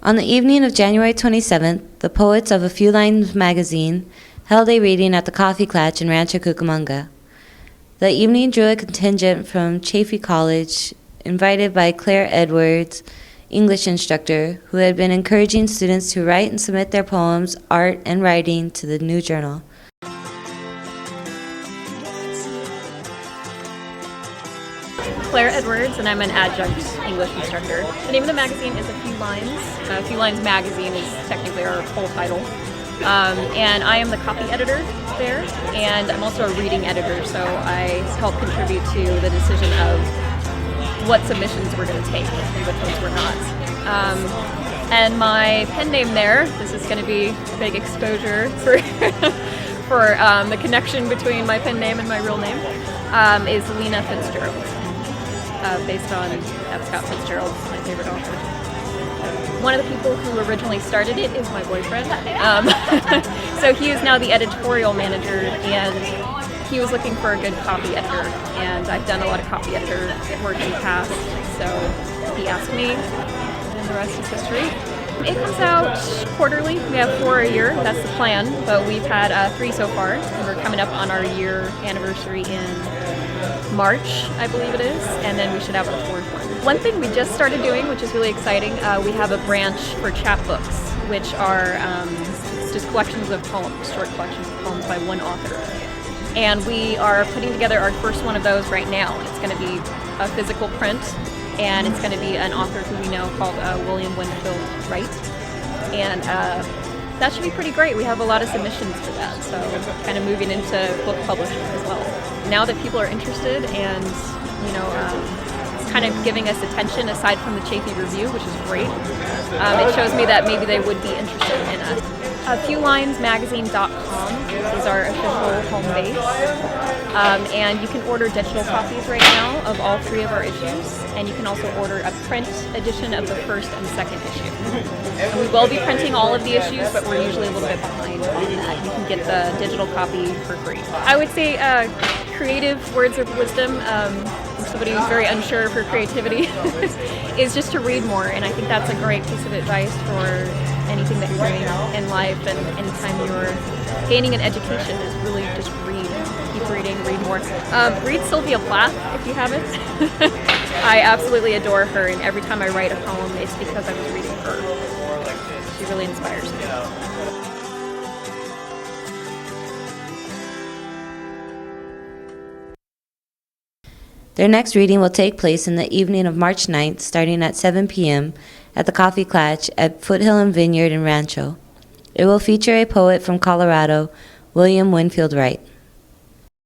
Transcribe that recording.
On the evening of January 27th, the poets of A Few Lines magazine held a reading at the Coffee Klatch in Rancho Cucamonga. The evening drew a contingent from Chaffey College, invited by Claire Edwards, English instructor, who had been encouraging students to write and submit their poems, art, and writing to the new journal. Claire Edwards, and I'm an adjunct English instructor. The name of the magazine is A Few Lines. A Few Lines magazine is technically our full title. And I am the copy editor there, and I'm also a reading editor, so I help contribute to the decision of what submissions we're going to take and which ones we're not. And my pen name there, this is going to be a big exposure for, for the connection between my pen name and my real name, is Lena Fitzgerald. Based on F. Scott Fitzgerald, my favorite author. One of the people who originally started it is my boyfriend. So he is now the editorial manager, and he was looking for a good copy editor, and I've done a lot of copy editor work in the past, so he asked me, and the rest is history. It comes out quarterly. We have 4 a year, that's the plan, but we've had 3 so far, and we're coming up on our year anniversary in March, I believe it is, and then we should have a 4th one. One thing we just started doing, which is really exciting, we have a branch for chapbooks, which are just collections of poems, short collections of poems by one author. And we are putting together our first one of those right now. It's going to be a physical print, and it's going to be an author who we know called Winfield Wright. And that should be pretty great. We have a lot of submissions for that, so kind of moving into book publishing as well. Now that people are interested and, it's kind of giving us attention aside from the Chaffey review, which is great. It shows me that maybe they would be interested in us. AFewLinesMagazine.com is our official home base, and you can order digital copies right now of all 3 of our issues, and you can also order a print edition of the 1st and 2nd issue. And we will be printing all of the issues, but we're usually a little bit behind on that. You can get the digital copy for free. I would say creative words of wisdom, for somebody who's very unsure of her creativity, is just to read more, and I think that's a great piece of advice for anything that you're doing in life, and anytime you're gaining an education, is really just read. Keep reading, read more. Read Sylvia Plath if you haven't. I absolutely adore her, and every time I write a poem, it's because I was reading her. She really inspires me. Their next reading will take place in the evening of March 9th, starting at 7 p.m. at the Coffee Klatch at Foothill and Vinyard in Rancho. It will feature a poet from Colorado, Winfield Wright.